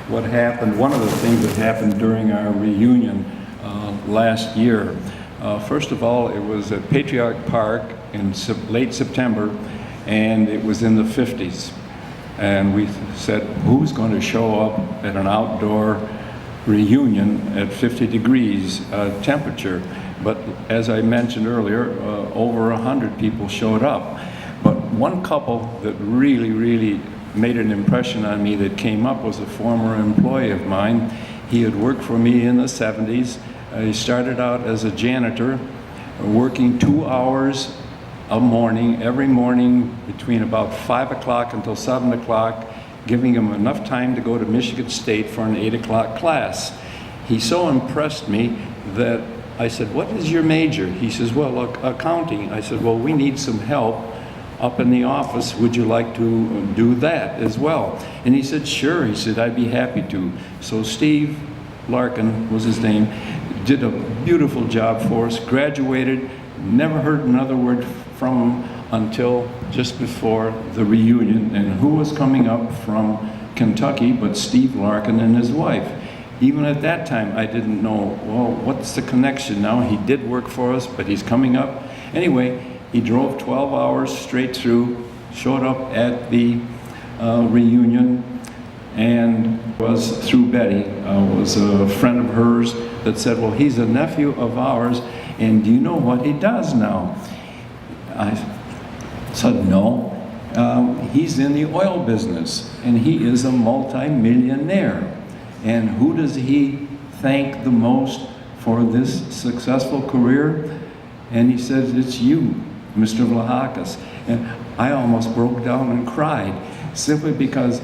what happened, one of the things that happened during our reunion last year. First of all, it was at Patriarch Park in late September, and it was in the 50s. And we said, who's going to show up at an outdoor reunion at 50 degrees temperature? But as I mentioned earlier, over 100 people showed up. But one couple that really made an impression on me that came up was a former employee of mine. He had worked for me in the 70s. He started out as a janitor, working 2 hours a morning, every morning between about 5 o'clock until 7 o'clock, giving him enough time to go to Michigan State for an 8 o'clock class. He so impressed me that I said, what is your major? He says, well, accounting. I said, well, we need some help up in the office. Would you like to do that as well? And he said, sure. He said, I'd be happy to. So Steve Larkin was his name, did a beautiful job for us, graduated, never heard another word from him until just before the reunion. And who was coming up from Kentucky but Steve Larkin and his wife? Even at that time, I didn't know, well, what's the connection now? He did work for us, but he's coming up. Anyway, he drove 12 hours straight through, showed up at the reunion, and was through Betty, was a friend of hers that said, well, he's a nephew of ours, and do you know what he does now? I said, no. He's in the oil business, and he is a multi-millionaire. And who does he thank the most for this successful career? And he says, it's you, Mr. Vlahakis. And I almost broke down and cried, simply because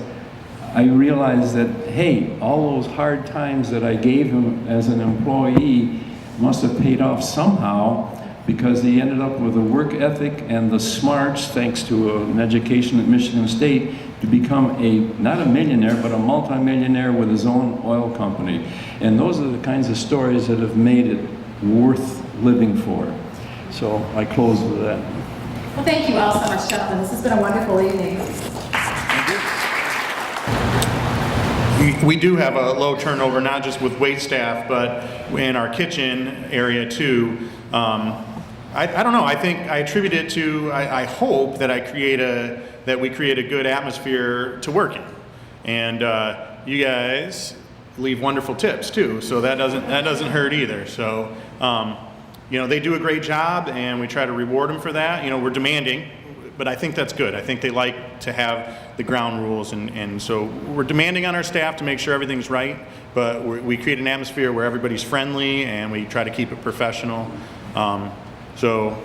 I realized that, hey, all those hard times that I gave him as an employee must have paid off somehow, because he ended up with a work ethic and the smarts, thanks to an education at Michigan State, to become not a millionaire, but a multimillionaire with his own oil company. And those are the kinds of stories that have made it worth living for. So I close with that. Well, thank you all so much, gentlemen. This has been a wonderful evening. We do have a low turnover, not just with wait staff, but in our kitchen area too. I don't know. I think I attribute it to. I hope that we create a good atmosphere to work in, and you guys leave wonderful tips too. So that doesn't hurt either. So they do a great job, and we try to reward them for that. We're demanding, but I think that's good. I think they like to have the ground rules, and so we're demanding on our staff to make sure everything's right. But we create an atmosphere where everybody's friendly, and we try to keep it professional. So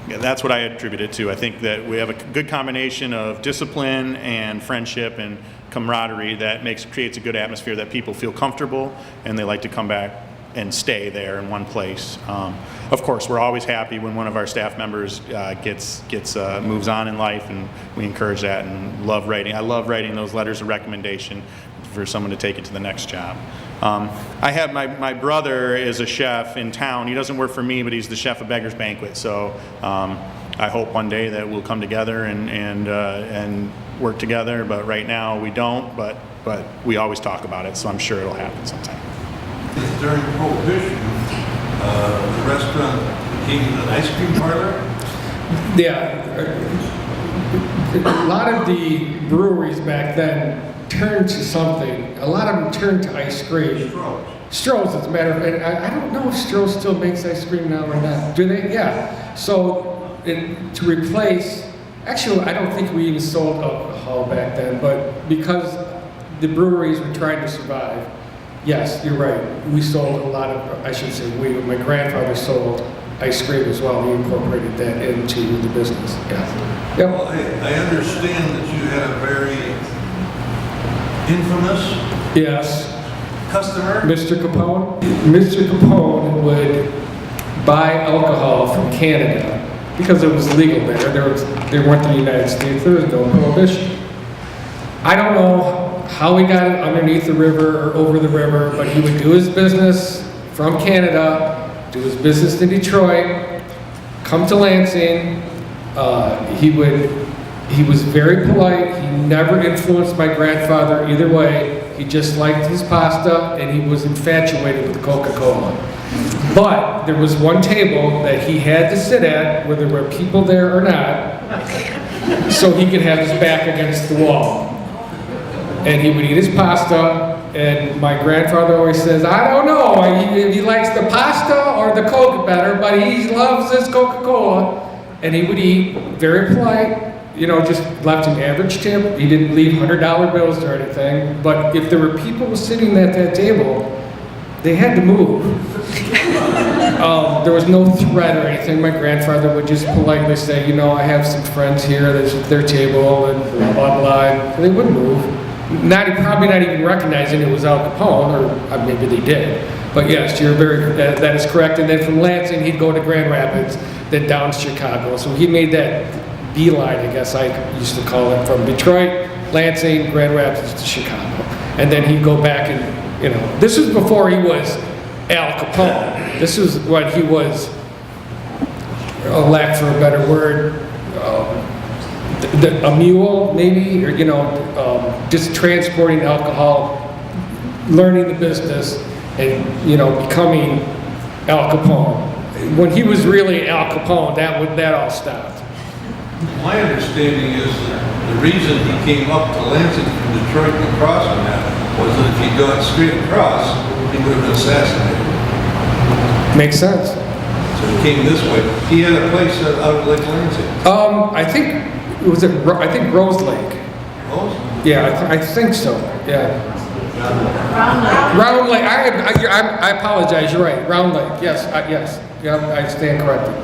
that's what I attribute it to. I think that we have a good combination of discipline and friendship and camaraderie that creates a good atmosphere that people feel comfortable and they like to come back and stay there in one place. Of course, we're always happy when one of our staff members moves on in life, and we encourage that and love writing. I love writing those letters of recommendation for someone to take it to the next job. I have my brother is a chef in town. He doesn't work for me, but he's the chef of Beggar's Banquet. So I hope one day that we'll come together and work together. But right now we don't. But we always talk about it. So I'm sure it'll happen sometime. During Prohibition, the restaurant became an ice cream parlor. Yeah, a lot of the breweries back then turned to something. A lot of them turned to ice cream. Stroh's, as a matter of fact. I don't know if Stroh's still makes ice cream now or not. Do they? Yeah. So to replace, actually, I don't think we even sold alcohol back then, but because the breweries were trying to survive, yes, you're right. We sold a lot of, I should say we, my grandfather sold ice cream as well. He incorporated that into the business. Yeah. Yep. Well, I understand that you had a very infamous customer. Mr. Capone. Mr. Capone would buy alcohol from Canada because it was legal there. They weren't the United States. There was no prohibition. I don't know how he got it underneath the river or over the river, but he would do his business from Canada, do his business in Detroit, come to Lansing. He was very polite. He never influenced my grandfather either way. He just liked his pasta, and he was infatuated with Coca-Cola. But there was one table that he had to sit at, whether there were people there or not, so he could have his back against the wall. And he would eat his pasta, and my grandfather always says, I don't know if he likes the pasta or the Coke better, but he loves his Coca-Cola. And he would eat, very polite, just left an average tip. He didn't leave $100 bills or anything. But if there were people sitting at that table, they had to move. There was no threat or anything. My grandfather would just politely say, I have some friends here, that's at their table, and blah, blah, blah. And they wouldn't move. Probably not even recognizing it was Al Capone, or maybe they did. But yes, that is correct. And then from Lansing, he'd go to Grand Rapids, then down to Chicago. So he made that beeline, I guess I used to call it, from Detroit, Lansing, Grand Rapids to Chicago. And then he'd go back and, this was before he was Al Capone. This was when he was, lack for a better word, a mule, maybe, or just transporting alcohol, learning the business, and becoming Al Capone. When he was really Al Capone, that all stopped. My understanding is that the reason he came up to Lansing from Detroit to cross on that was that if he'd gone straight across, he would have been assassinated. Makes sense. So he came this way. He had a place out of Lake Lansing. I think Rose Lake. Rose? Yeah, I think so. Yeah. Round Lake. I apologize. You're right. Round Lake. Yes. Yes. Yeah, I stand corrected.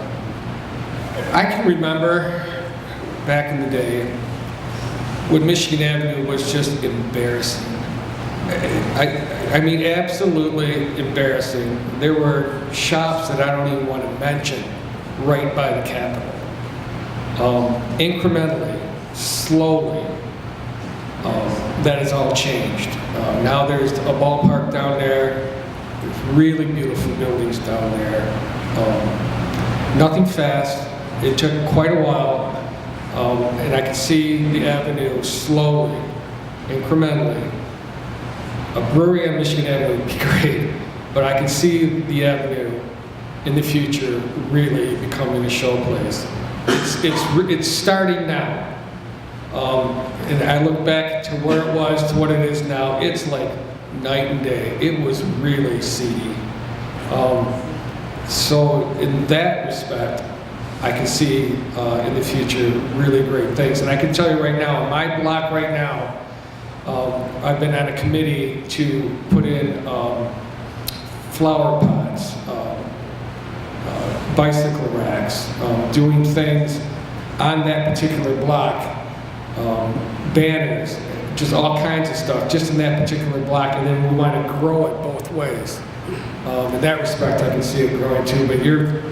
I can remember back in the day when Michigan Avenue was just embarrassing. I mean, absolutely embarrassing. There were shops that I don't even want to mention right by the Capitol. Incrementally, slowly, that has all changed. Now there's a ballpark down there. There's really beautiful buildings down there. Nothing fast. It took quite a while, and I can see the avenue slowly, incrementally. A brewery on Michigan Avenue would be great, but I can see the avenue in the future really becoming a show place. It's starting now. And I look back to where it was to what it is now. It's like night and day. It was really seedy. So in that respect, I can see in the future really great things. And I can tell you right now, on my block right now, I've been on a committee to put in flower pots, bicycle racks, doing things on that particular block, banners, just all kinds of stuff, just in that particular block, and then we want to grow it both ways. In that respect, I can see it growing too, but your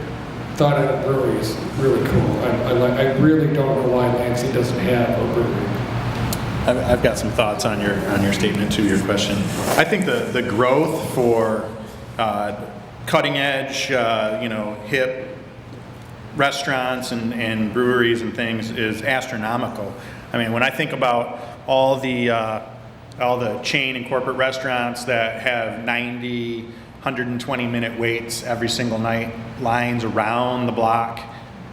thought on a brewery is really cool. I really don't know why Lansing doesn't have a brewery. I've got some thoughts on your statement to your question. I think the growth for cutting edge, hip restaurants and breweries and things is astronomical. I mean, when I think about all the chain and corporate restaurants that have 90, 120 minute waits every single night, lines around the block,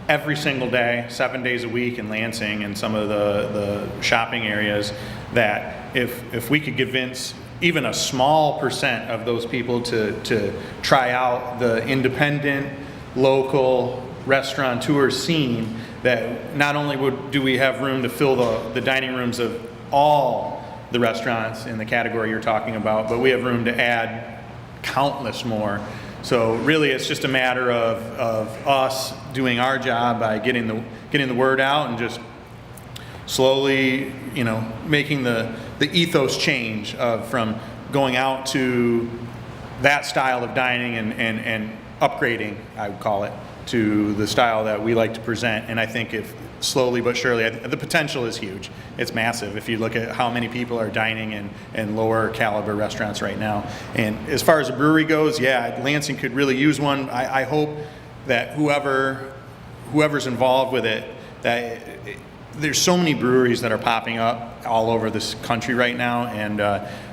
every single day, 7 days a week in Lansing and some of the shopping areas, that if we could convince even a small percent of those people to try out the independent, local restaurateur scene, that not only do we have room to fill the dining rooms of all the restaurants in the category you're talking about, but we have room to add countless more. So really, it's just a matter of us doing our job by getting the word out and just slowly, making the ethos change from going out to that style of dining and upgrading, I would call it, to the style that we like to present. And I think if slowly but surely, the potential is huge. It's massive if you look at how many people are dining in lower caliber restaurants right now. And as far as a brewery goes, yeah, Lansing could really use one. I hope that whoever's involved with it, that there's so many breweries that are popping up all over this country right now, and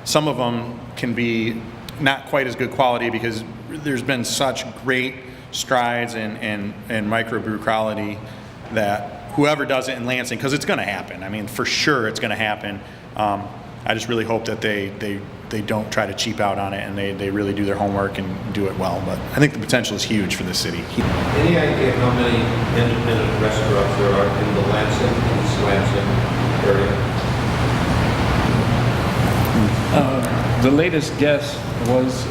some of them can be not quite as good quality because there's been such great strides in microbrew quality that whoever does it in Lansing, because it's going to happen. I mean, for sure it's going to happen. I just really hope that they don't try to cheap out on it, and they really do their homework and do it well. But I think the potential is huge for the city. Any idea how many independent restaurants there are in the East Lansing area? The latest guess was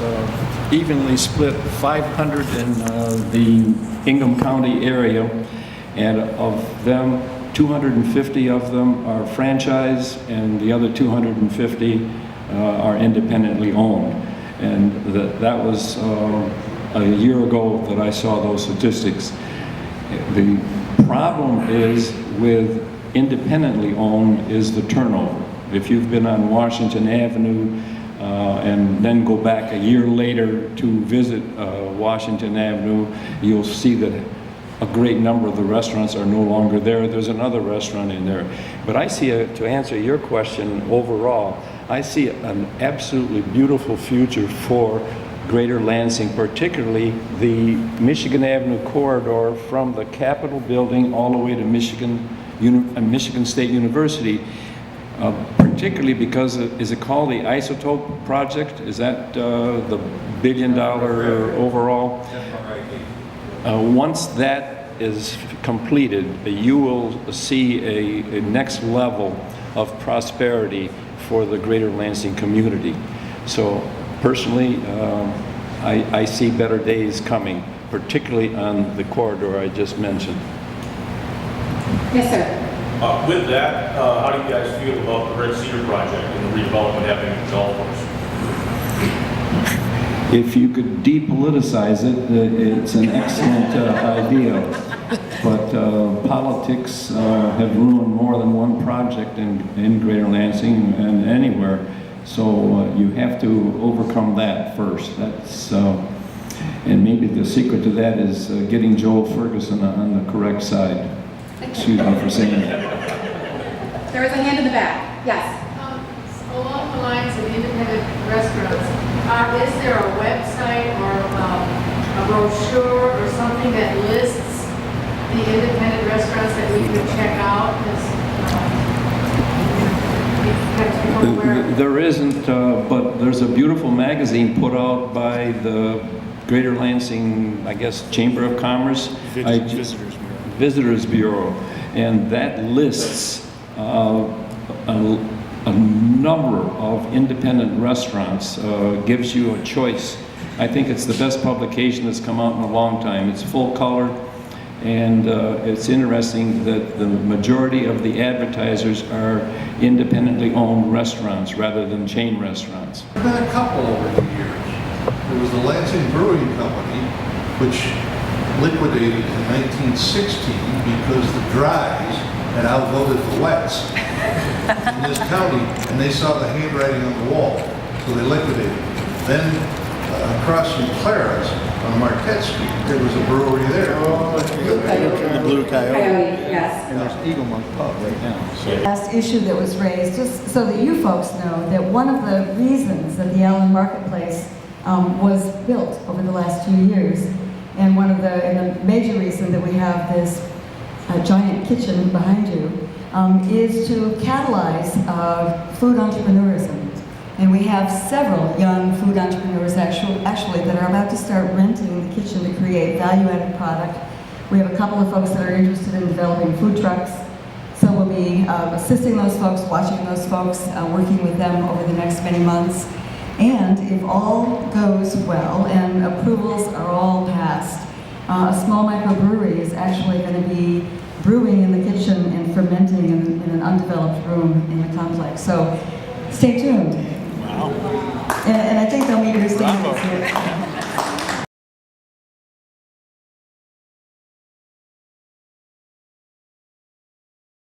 evenly split 500 in the Ingham County area, and of them, 250 of them are franchise, and the other 250 are independently owned. And that was a year ago that I saw those statistics. The problem is with independently owned is the turnover. If you've been on Washington Avenue and then go back a year later to visit Washington Avenue, you'll see that a great number of the restaurants are no longer there. There's another restaurant in there. But I see, to answer your question overall, I see an absolutely beautiful future for Greater Lansing, particularly the Michigan Avenue corridor from the Capitol building all the way to Michigan State University, particularly because, is it called the Isotope Project? Is that the $1 billion overall? Once that is completed, you will see a next level of prosperity for the Greater Lansing community. So personally, I see better days coming, particularly on the corridor I just mentioned. Yes, sir. With that, how do you guys feel about the Red Cedar project and the redevelopment happening at the golf course? If you could depoliticize it, it's an excellent idea. But politics have ruined more than one project in Greater Lansing and anywhere. So you have to overcome that first. That's and maybe the secret to that is getting Joel Ferguson on the correct side. Excuse me for saying that. There was a hand in the back. Yes. Along the lines of independent restaurants, is there a website or a brochure or something that lists the independent restaurants that we could check out? There isn't, but there's a beautiful magazine put out by the Greater Lansing, I guess, Chamber of Commerce. Visitors Bureau, and that lists a number of independent restaurants, gives you a choice. I think it's the best publication that's come out in a long time. It's full color, and it's interesting that the majority of the advertisers are independently owned restaurants rather than chain restaurants. There have been a couple over the years. There was the Lansing Brewing Company, which liquidated in 1916 because the dries had outvoted the wets in this county, and they saw the handwriting on the wall, so they liquidated. Then across from Clara's on Marquette Street, there was a brewery there. The Blue Coyote. Yes. And there's Eagle Monk Pub right now. So. Last issue that was raised, just so that you folks know, that one of the reasons that the Allen Marketplace was built over the last few years, and the major reason that we have this giant kitchen behind you is to catalyze food entrepreneurism. And we have several young food entrepreneurs actually that are about to start renting the kitchen to create value-added product. We have a couple of folks that are interested in developing food trucks. So we'll be assisting those folks, watching those folks, working with them over the next many months. And if all goes well and approvals are all passed, a small microbrewery is actually going to be brewing in the kitchen and fermenting in an undeveloped room in the complex. So stay tuned. Wow. And I think they'll meet your standards here.